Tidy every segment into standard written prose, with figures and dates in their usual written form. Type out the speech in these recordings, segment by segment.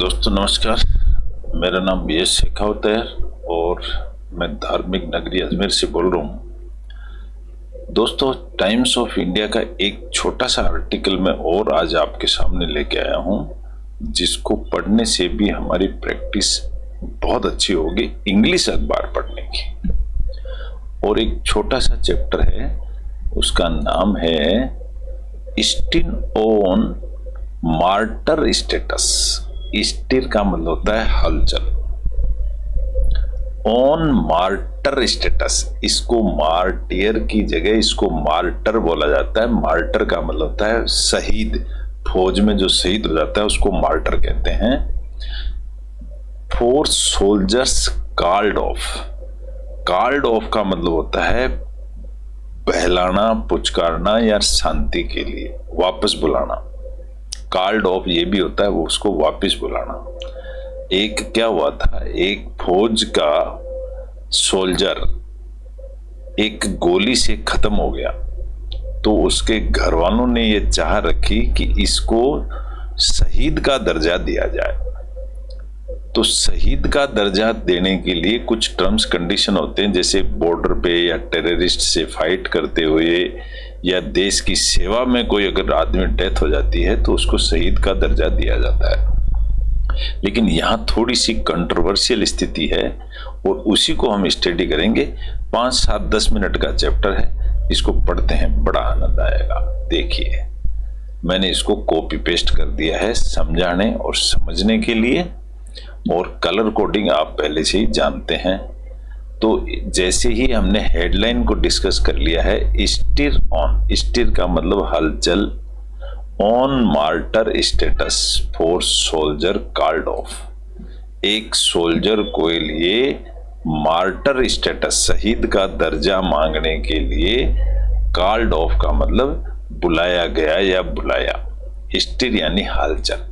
दोस्तों नमस्कार। मेरा नाम BS शेखावत है और मैं धार्मिक नगरी अजमेर से बोल रहा हूँ। दोस्तों, टाइम्स ऑफ इंडिया का एक छोटा सा आर्टिकल मैं और आज आपके सामने लेके आया हूँ, जिसको पढ़ने से भी हमारी प्रैक्टिस बहुत अच्छी होगी इंग्लिश अखबार पढ़ने की। और एक छोटा सा चैप्टर है, उसका नाम है स्टिन ऑन मार्टर स्टेटस। स्टिर का मतलब होता है हलचल। ऑन मार्टर स्टेटस, इसको मार्टियर की जगह इसको मार्टर बोला जाता है। मार्टर का मतलब होता है शहीद। फौज में जो शहीद हो जाता है उसको मार्टर कहते हैं। Four soldiers called off. Called off का मतलब होता है बहलाना, पुचकारना या शांति के लिए वापस बुलाना। कॉल्ड ऑफ ये भी होता है वो उसको वापस बुलाना। एक क्या हुआ था, एक फौज का सोल्जर एक गोली से खत्म हो गया, तो उसके घर वालों ने ये चाह रखी कि इसको शहीद का दर्जा दिया जाए। तो शहीद का दर्जा देने के लिए कुछ टर्म्स कंडीशन होते हैं, जैसे बॉर्डर पे या टेररिस्ट से फाइट करते हुए या देश की सेवा में कोई अगर आदमी डेथ हो जाती है तो उसको शहीद का दर्जा दिया जाता है। लेकिन यहाँ थोड़ी सी कंट्रोवर्शियल स्थिति है और उसी को हम स्टडी करेंगे। 5, 7, 10 मिनट का चैप्टर है, इसको पढ़ते हैं, बड़ा आनंद आएगा। देखिए, मैंने इसको कॉपी पेस्ट कर दिया है समझाने और समझने के लिए, और कलर कोडिंग आप पहले से ही जानते हैं। तो जैसे ही हमने हेडलाइन को डिस्कस कर लिया है, स्टिर ऑन, स्टिर का मतलब हलचल, on martyr status for soldier called off, एक सोल्जर को लिए मार्टर स्टेटस शहीद का दर्जा मांगने के लिए, कॉल्ड ऑफ का मतलब बुलाया गया या बुलाया, स्टिर यानी हलचल।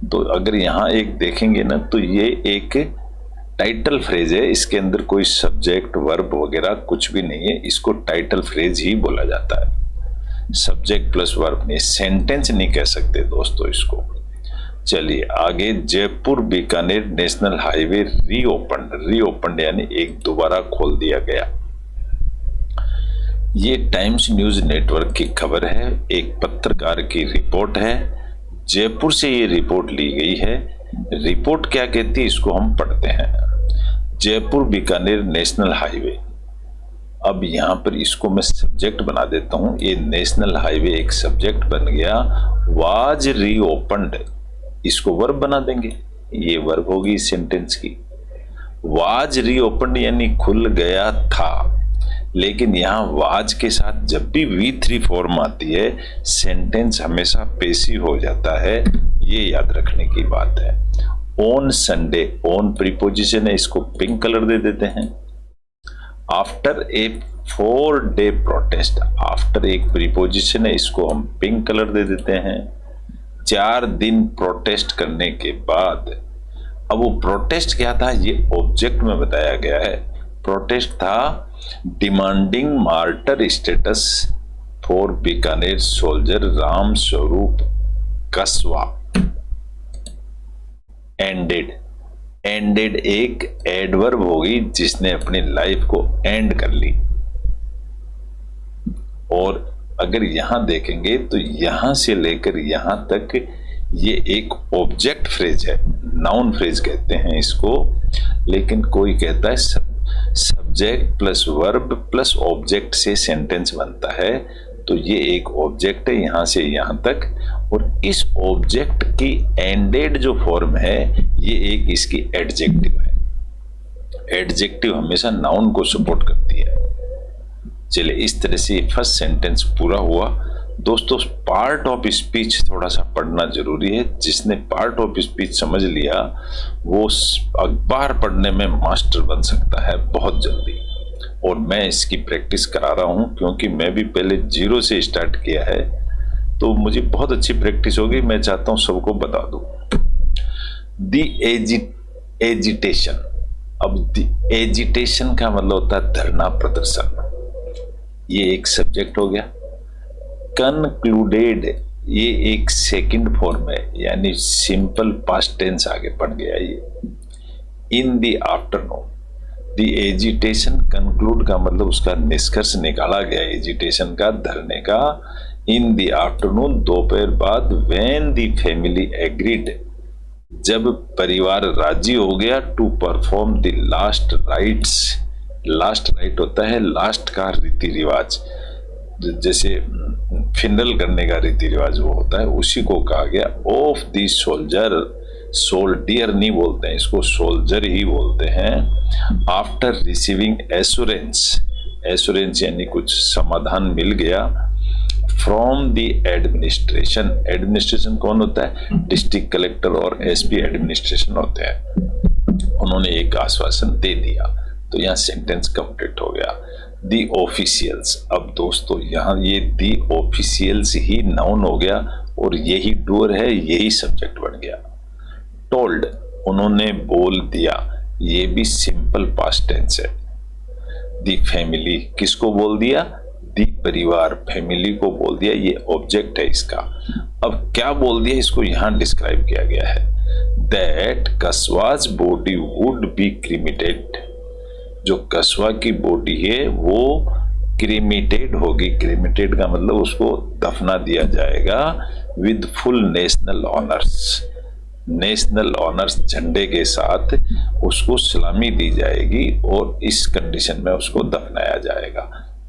तो अगर यहाँ एक देखेंगे ना, तो ये एक टाइटल फ्रेज है, इसके अंदर कोई सब्जेक्ट वर्ब वगैरह कुछ भी नहीं है, इसको टाइटल फ्रेज ही बोला जाता है। सब्जेक्ट प्लस वर्ब नहीं, सेंटेंस नहीं कह सकते दोस्तों इसको। चलिए आगे, Jaipur Bikaner national highway reopened यानी एक दोबारा खोल दिया गया। ये टाइम्स न्यूज नेटवर्क की खबर है, एक पत्रकार की रिपोर्ट है, जयपुर से ये रिपोर्ट ली गई है। रिपोर्ट क्या कहती है इसको हम पढ़ते हैं। जयपुर बीकानेर नेशनल हाईवे, अब यहां पर इसको मैं सब्जेक्ट बना देता हूं। ये नेशनल हाईवे एक सब्जेक्ट बन गया। वाज रीओपन्ड, इसको वर्ब बना देंगे, ये वर्ब होगी सेंटेंस की। वाज रीओपन्ड यानी खुल गया था, लेकिन यहां वाज के साथ जब भी V3 फॉर्म आती है सेंटेंस हमेशा पैसिव हो जाता है, ये याद रखने की बात है। ऑन संडे, ऑन प्रीपोजिशन है, इसको पिंक कलर दे देते हैं। After a 4 day protest, after एक प्रीपोजिशन है, इसको हम पिंक कलर दे देते हैं। 4 दिन प्रोटेस्ट करने के बाद, अब वो प्रोटेस्ट क्या था ये ऑब्जेक्ट में बताया गया है। प्रोटेस्ट था demanding martyr status for Bikaner soldier Ram Swaroop Kaswan. Ended एक एडवर्ब होगी जिसने अपनी लाइफ को एंड कर ली। और अगर यहां देखेंगे तो यहां से लेकर यहां तक ये एक ऑब्जेक्ट फ्रेज है, नाउन फ्रेज कहते हैं इसको। लेकिन कोई कहता है subject plus verb plus object से सेंटेंस बनता है, तो ये एक ऑब्जेक्ट है यहां से यहां तक। और इस ऑब्जेक्ट की एंडेड जो फॉर्म है ये एक इसकी एडजेक्टिव है। एडजेक्टिव हमेशा नाउन को सपोर्ट करती है। चलिए, इस तरह से फर्स्ट सेंटेंस पूरा हुआ। दोस्तों, पार्ट ऑफ स्पीच थोड़ा सा पढ़ना जरूरी है। जिसने पार्ट ऑफ स्पीच समझ लिया वो अखबार पढ़ने में मास्टर बन सकता है बहुत जल्दी। और मैं इसकी प्रैक्टिस करा रहा हूं क्योंकि मैं भी पहले 0 से स्टार्ट किया है, तो मुझे बहुत अच्छी प्रैक्टिस होगी। मैं चाहता हूं सबको बता दूं। एजिटेशन, अब एजिटेशन का मतलब होता है धरना प्रदर्शन, ये एक सब्जेक्ट हो गया। कंक्लूडेड ये एक सेकंड फॉर्म है, यानी सिंपल पास्ट टेंस आगे बढ़ गया ये। In the afternoon, the agitation conclude का मतलब उसका निष्कर्ष निकाला गया एजिटेशन का, धरने का। इन द आफ्टरनून, दोपहर बाद। व्हेन द फैमिली एग्रीड, जब परिवार राजी हो गया। To perform the last rites, last rite होता है लास्ट का रीति रिवाज, जैसे फिनरल करने का रीति रिवाज वो होता है, उसी को कहा गया। ऑफ द सोल्जर, सोल्डियर नहीं बोलते हैं इसको, सोल्जर ही बोलते हैं। आफ्टर रिसीविंग एश्योरेंस, एश्योरेंस यानी कुछ समाधान मिल गया। फ्रॉम द एडमिनिस्ट्रेशन, एडमिनिस्ट्रेशन कौन होता है? डिस्ट्रिक्ट कलेक्टर और एसपी एडमिनिस्ट्रेशन होते हैं। उन्होंने एक आश्वासन दे दिया, तो यहाँ सेंटेंस कंप्लीट हो गया। दी ऑफिशियल्स, अब दोस्तों यहाँ ये दी ऑफिशियल्स ही नाउन हो गया और यही डूअर है, यही सब्जेक्ट बन गया। टोल्ड, उन्होंने बोल दिया, ये भी सिंपल पास्ट टेंस है। दी फैमिली, किसको बोल दिया? दी परिवार, फैमिली को बोल दिया, ये ऑब्जेक्ट है इसका। अब क्या बोल दिया इसको यहां डिस्क्राइब किया गया है। That Kaswa's body would be cremated, जो कस्वा की बॉडी है वो क्रीमेटेड होगी। क्रीमेटेड का मतलब उसको दफना दिया जाएगा with full national honours, national honours झंडे के साथ उसको सलामी दी जाएगी और इस कंडीशन में उसको दफनाया जाएगा।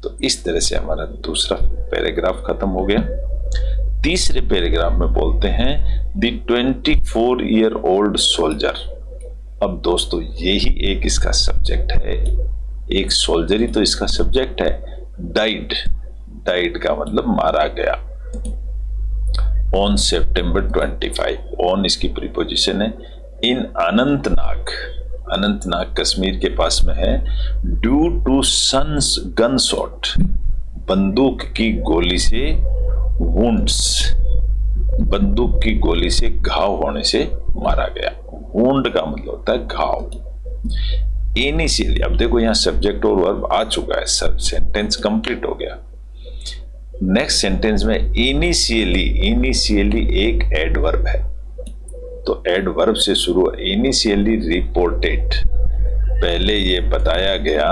तो इस तरह से हमारा दूसरा पैराग्राफ खत्म हो गया। तीसरे पैराग्राफ में बोलते हैं द 24-year-old सोल्जर। अब दोस्तों यही एक इसका सब्जेक्ट है, एक सोल्जर ही तो इसका सब्जेक्ट है। डाइड, डाइड का मतलब मारा गया। ऑन September 25, ऑन इसकी प्रीपोजिशन है। इन अनंतनाग, अनंतनाग कश्मीर के पास में है। Due to sons gunshot, बंदूक की गोली से, वुंड्स, बंदूक की गोली से घाव होने से मारा गया। वुंड का मतलब होता है घाव। इनिशियली, अब देखो यहाँ सब्जेक्ट और वर्ब आ चुका है, सब सेंटेंस कंप्लीट हो गया। नेक्स्ट सेंटेंस में इनिशियली, इनिशियली एक एडवर्ब है, तो एडवर्ब से शुरू। इनिशियली रिपोर्टेड, पहले ये बताया गया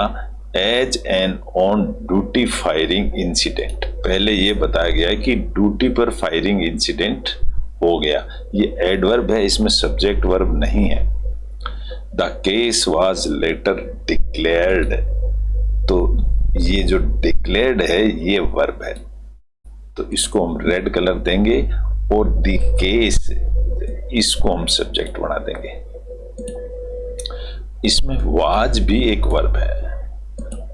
as an on duty firing incident, पहले ये बताया गया है कि ड्यूटी पर फायरिंग इंसिडेंट हो गया। ये एडवर्ब है, इसमें सब्जेक्ट वर्ब नहीं है। The case was later declared, तो ये जो डिक्लेयर्ड है ये वर्ब है, तो इसको हम रेड कलर देंगे और द केस इसको हम सब्जेक्ट बना देंगे। इसमें वाज भी एक वर्ब है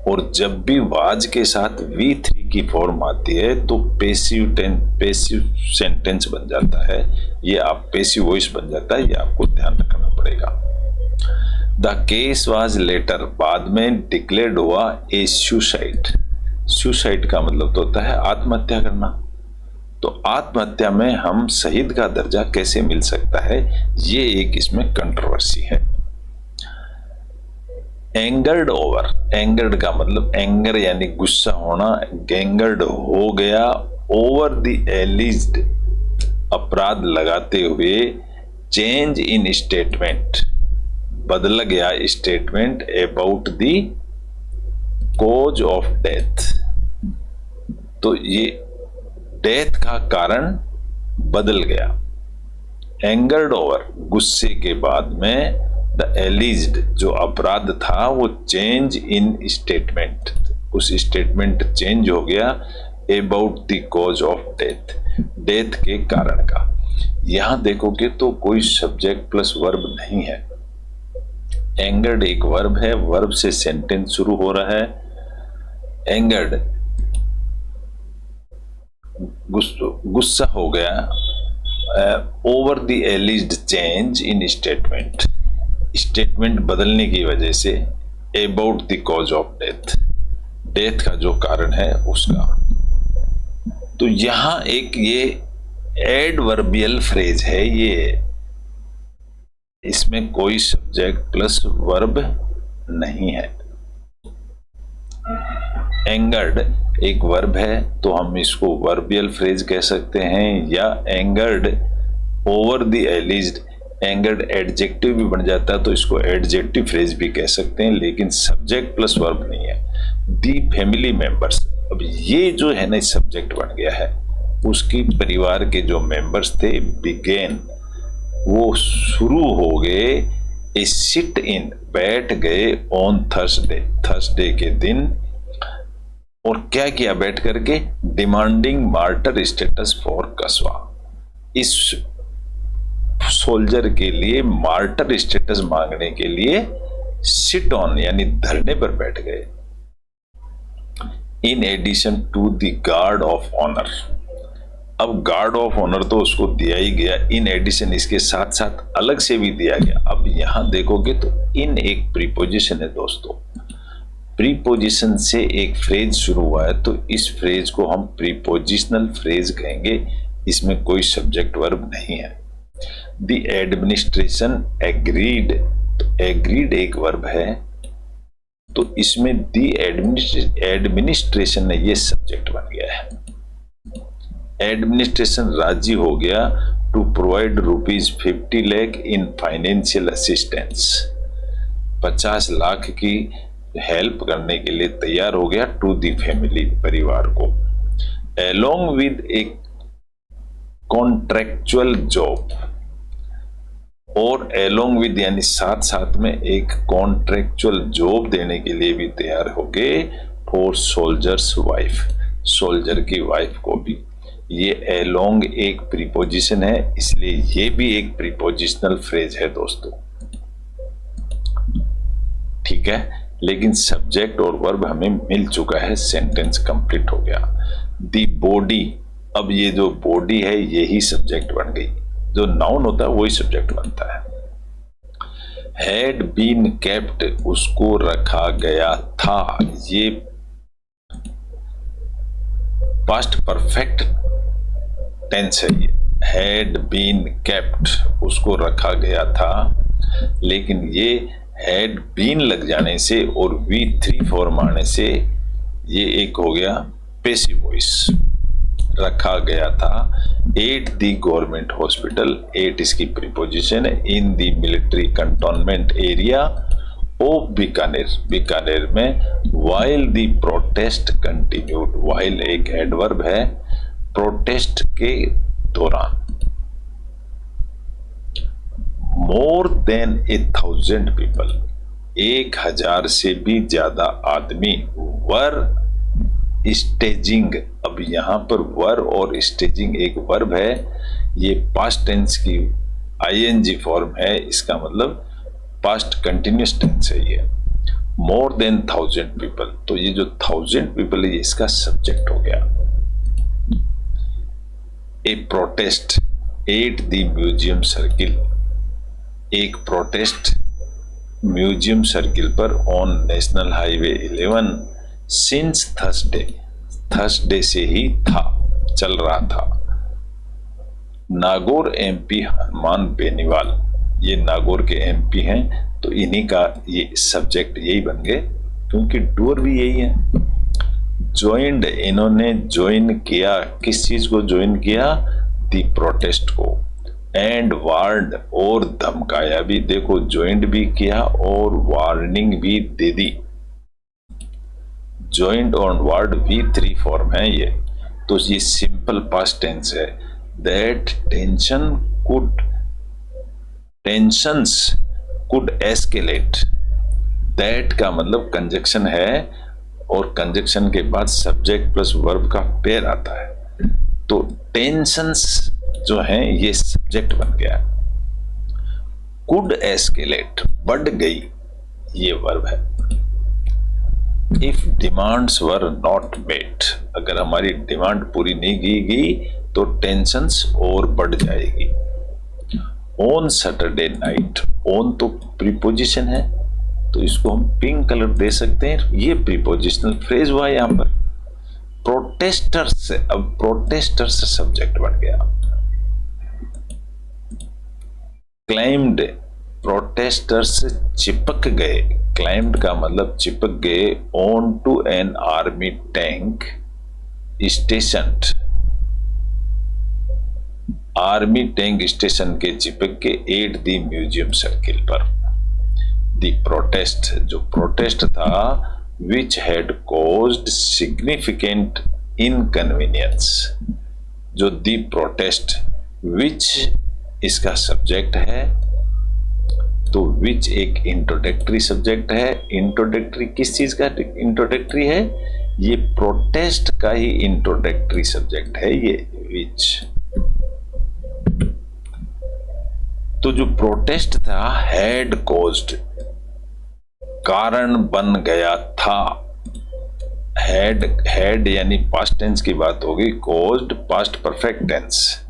और जब भी वाज के साथ V3 की फॉर्म आती है तो पैसिव सेंटेंस बन जाता है, ये आप पैसिव वॉइस बन जाता है, ये आपको ध्यान रखना पड़ेगा। द केस वाज लेटर, बाद में डिक्लेयर्ड हुआ ए सुसाइड। सुसाइड का मतलब तो होता है आत्महत्या करना, तो आत्महत्या में हम शहीद का दर्जा कैसे मिल सकता है, ये एक इसमें कंट्रोवर्सी है। एंगर्ड ओवर, एंगर्ड का मतलब एंगर यानी गुस्सा होना, गैंगर्ड हो गया। ओवर द एलिज्ड, अपराध लगाते हुए। चेंज इन स्टेटमेंट, बदल गया statement about the cause of death, तो ये डेथ का कारण बदल गया। एंगर्ड ओवर, गुस्से के बाद में। द एलिज्ड, जो अपराध था वो चेंज इन स्टेटमेंट, उस स्टेटमेंट चेंज हो गया about the cause of death, death के कारण का। यहां देखोगे तो कोई सब्जेक्ट प्लस वर्ब नहीं है। एंगर्ड एक वर्ब है, वर्ब से सेंटेंस शुरू हो रहा है। एंगर्ड, गुस्सा हो गया। Over the एलिज्ड change in statement, statement बदलने की वजह से। About the cause of death, death का जो कारण है उसका। तो यहां एक ये एडवर्बियल फ्रेज है, ये इसमें कोई सब्जेक्ट प्लस वर्ब नहीं है। एंगर्ड एक वर्ब है तो हम इसको वर्बियल फ्रेज कह सकते हैं, या angered over the एलिज्ड, angered adjective भी बन जाता है तो इसको एडजेक्टिव फ्रेज भी कह सकते हैं, लेकिन सब्जेक्ट प्लस वर्ब नहीं है। दी फैमिली मेंबर्स, अब ये जो है ना सब्जेक्ट बन गया है, उसकी परिवार के जो मेंबर्स थे बिगेन, वो शुरू हो गए, ए सिट इन बैठ गए, ऑन थर्सडे, थर्सडे के दिन, और क्या किया बैठ करके, डिमांडिंग मार्टर स्टेटस फॉर कस्बा, इस सोल्जर के लिए मार्टर स्टेटस मांगने के लिए सिट ऑन यानी धरने पर बैठ गए। In addition to the guard of honour, अब गार्ड ऑफ ऑनर तो उसको दिया ही गया, इन एडिशन इसके साथ साथ अलग से भी दिया गया। अब यहां देखोगे तो इन एक प्रीपोजिशन है दोस्तों, प्रीपोजिशन से एक फ्रेज शुरू हुआ है तो इस फ्रेज को हम प्रीपोजिशनल फ्रेज कहेंगे, इसमें कोई सब्जेक्ट वर्ब नहीं है। द एडमिनिस्ट्रेशन एग्रीड, तो एग्रीड एक वर्ब है तो इसमें द एडमिनिस्ट्रेशन ये सब्जेक्ट बन गया है। एडमिनिस्ट्रेशन राजी हो गया to provide ₹50 lakh in financial assistance, 50 lakh की हेल्प करने के लिए तैयार हो गया टू दी फैमिली, परिवार को। Along with A contractual job, और एलोंग विद यानी साथ साथ में एक कॉन्ट्रेक्चुअल जॉब देने के लिए भी तैयार हो गए फॉर सोल्जर्स वाइफ, सोल्जर की वाइफ को भी। ये एलोंग एक प्रीपोजिशन है इसलिए ये भी एक प्रीपोजिशनल फ्रेज है दोस्तों, ठीक है। लेकिन सब्जेक्ट और वर्ब हमें मिल चुका है, सेंटेंस कंप्लीट हो गया। दी बॉडी, अब ये जो बॉडी है यही सब्जेक्ट बन गई, जो नाउन होता है वही सब्जेक्ट बनता है। हैड बीन केप्ट, उसको रखा गया था, ये पास्ट परफेक्ट टेंस है। ये हैड बीन केप्ट, उसको रखा गया था, लेकिन ये हैड बीन लग जाने से और V3 फॉर्म आने से ये एक हो गया पैसिव वॉइस, रखा गया था। At the government hospital, at इसकी प्रीपोजिशन है, in the military cantonment area of Bikaner, Bikaner में। While the protest continued, while एक एडवर्ब है, प्रोटेस्ट के दौरान। मोर देन 1000 पीपल, 1000 से भी ज्यादा आदमी वर स्टेजिंग, अब यहां पर वर और स्टेजिंग एक वर्ब है, ये पास्ट टेंस की ING फॉर्म है, इसका मतलब पास्ट कंटिन्यूस टेंस है ये। मोर देन 1000 पीपल, तो ये जो 1000 पीपल है ये इसका सब्जेक्ट हो गया। A protest at the museum circle, एक प्रोटेस्ट म्यूजियम सर्किल पर on national highway 11 since Thursday, Thursday से ही था, चल रहा था। नागौर MP हनुमान बेनीवाल, ये नागौर के MP हैं तो इन्हीं का ये सब्जेक्ट यही बन गए क्योंकि डूअर भी यही है। ज्वाइंड, इन्होंने ज्वाइन किया, किस चीज को ज्वाइन किया, दी प्रोटेस्ट को। एंड वार्ड, और धमकाया भी, देखो ज्वाइंट भी किया और वार्निंग भी दे दी। ज्वाइंट और वार्ड V3 फॉर्म है ये, तो ये सिंपल पास्ट टेंस है। That tensions could escalate, that का मतलब कंजक्शन है और कंजक्शन के बाद सब्जेक्ट प्लस वर्ब का पेयर आता है, तो टेंशंस जो हैं ये सब्जेक्ट बन गया। कुड एस्केलेट, बढ़ गई, ये वर्ब है। If demands were not met, अगर हमारी डिमांड पूरी नहीं की गई तो टेंशंस और बढ़ जाएगी। ऑन सैटरडे नाइट, ऑन तो प्रीपोजिशन है तो इसको हम पिंक कलर दे सकते हैं, ये प्रीपोजिशनल फ्रेज हुआ यहां पर। प्रोटेस्टर्स, अब प्रोटेस्टर्स सब्जेक्ट बन गया। क्लाइम्ड, प्रोटेस्टर्स चिपक गए, क्लाइम्ड का मतलब चिपक गए, on to an army tank station, army tank station के चिपक के एट द म्यूजियम सर्किल पर। द प्रोटेस्ट, जो प्रोटेस्ट था, which had caused significant inconvenience, जो दी प्रोटेस्ट, विच इसका सब्जेक्ट है, तो विच एक इंट्रोडक्टरी सब्जेक्ट है। इंट्रोडक्टरी किस चीज का इंट्रोडक्टरी है? ये प्रोटेस्ट का ही इंट्रोडक्टरी सब्जेक्ट है ये विच। तो जो प्रोटेस्ट था, हैड कॉज्ड, कारण बन गया था। हैड यानी पास्ट टेंस की बात होगी, caused past perfect tense.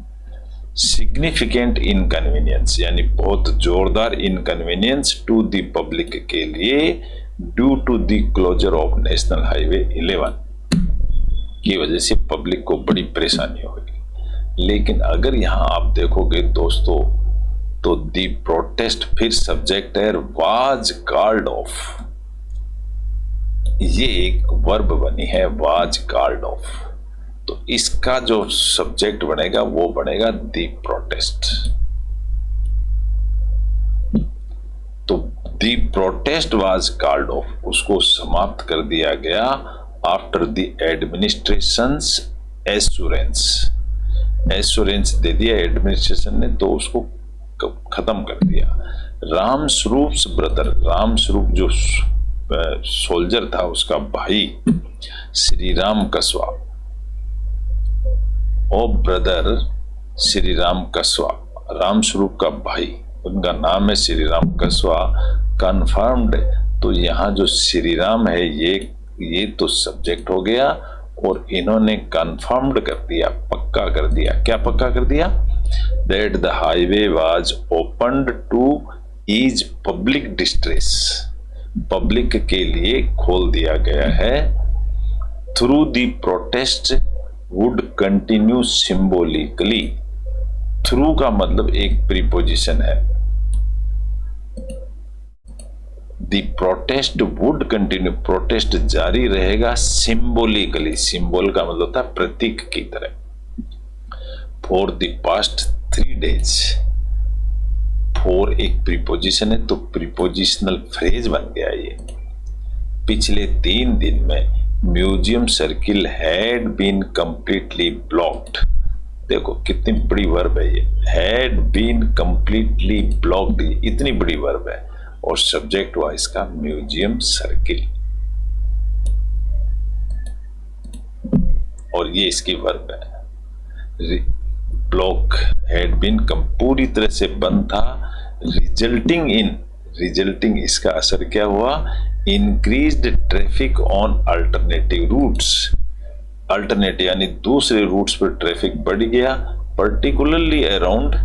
Significant inconvenience यानी बहुत जोरदार इनकन्वीनियंस टू द पब्लिक के लिए, due to the closure of national highway 11 की वजह से पब्लिक को बड़ी परेशानी होगी। लेकिन अगर यहां आप देखोगे दोस्तों, तो दी प्रोटेस्ट फिर सब्जेक्ट है, वाज कॉल्ड ऑफ, ये एक वर्ब बनी है, वाज कॉल्ड ऑफ। तो इसका जो सब्जेक्ट बनेगा वो बनेगा दी प्रोटेस्ट। तो the protest was called off, उसको समाप्त कर दिया गया after the administration's assurance. Assurance दे दिया एडमिनिस्ट्रेशन ने, तो उसको खत्म कर दिया। राम स्वरूप्स ब्रदर, राम स्वरूप जो सोल्जर था उसका भाई श्री राम कस्वा, ओ ब्रदर श्री राम कस्वा, राम स्वरूप का भाई, उनका नाम है श्री राम कस्वा, कन्फर्म्ड। तो यहाँ जो श्री राम है ये तो सब्जेक्ट हो गया, और इन्होंने कन्फर्म्ड कर दिया, पक्का कर दिया। क्या पक्का कर दिया? That the highway was opened to ease public distress, public के लिए खोल दिया गया है। Through the protest would continue symbolically, through का मतलब एक प्रीपोजिशन है। The protest would continue, protest जारी रहेगा सिंबोलिकली, सिंबल का मतलब था प्रतीक की तरह। For the past 3 days, for एक प्रीपोजिशन है तो प्रीपोजिशनल फ्रेज बन गया ये। पिछले 3 दिन में museum circle had been completely blocked. देखो कितनी बड़ी वर्ब है ये, हैड बीन कंप्लीटली ब्लॉक्ड, इतनी बड़ी वर्ब है, और सब्जेक्ट हुआ इसका म्यूजियम सर्किल, और ये इसकी वर्ब है। ब्लॉक हैड बीन पूरी तरह से बंद था, रिजल्टिंग इन, रिजल्टिंग इसका असर क्या हुआ? Increased traffic on alternative routes, alternative यानी दूसरे रूट्स पर ट्रैफिक बढ़ गया, पर्टिकुलरली अराउंड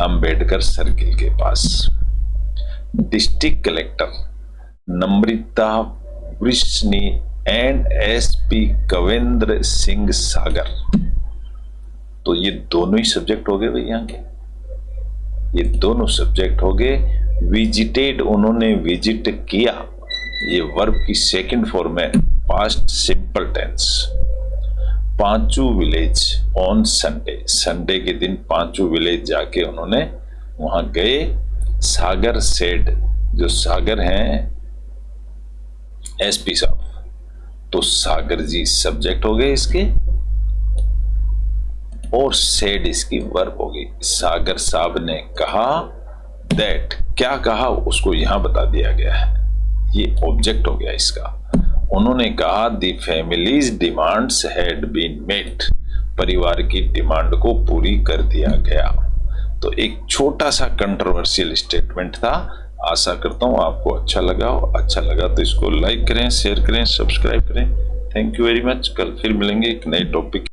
अंबेडकर सर्किल के पास। District collector Namrata Vrishni and SP Kavendra Singh Sagar, तो ये दोनों ही सब्जेक्ट हो गए भैया के, ये दोनों सब्जेक्ट हो गए। विजिटेड, उन्होंने विजिट किया, ये वर्ब की सेकंड फॉर्म है, past simple tense. Panchu village on Sunday, Sunday के दिन पांचू विलेज जाके उन्होंने वहां गए। सागर सेड, जो सागर हैं एसपी साहब, तो सागर जी सब्जेक्ट हो गए इसके, और सेड इसकी वर्ब होगी। सागर साहब ने कहा, दैट, क्या कहा उसको यहां बता दिया गया है, ये ऑब्जेक्ट हो गया इसका। उन्होंने कहा the families demands had been met, परिवार की डिमांड को पूरी कर दिया गया। तो एक छोटा सा कंट्रोवर्शियल स्टेटमेंट था। आशा करता हूं आपको अच्छा लगा हो। अच्छा लगा तो इसको लाइक करें, शेयर करें, सब्सक्राइब करें। Thank you very much. कल फिर मिलेंगे एक नए टॉपिक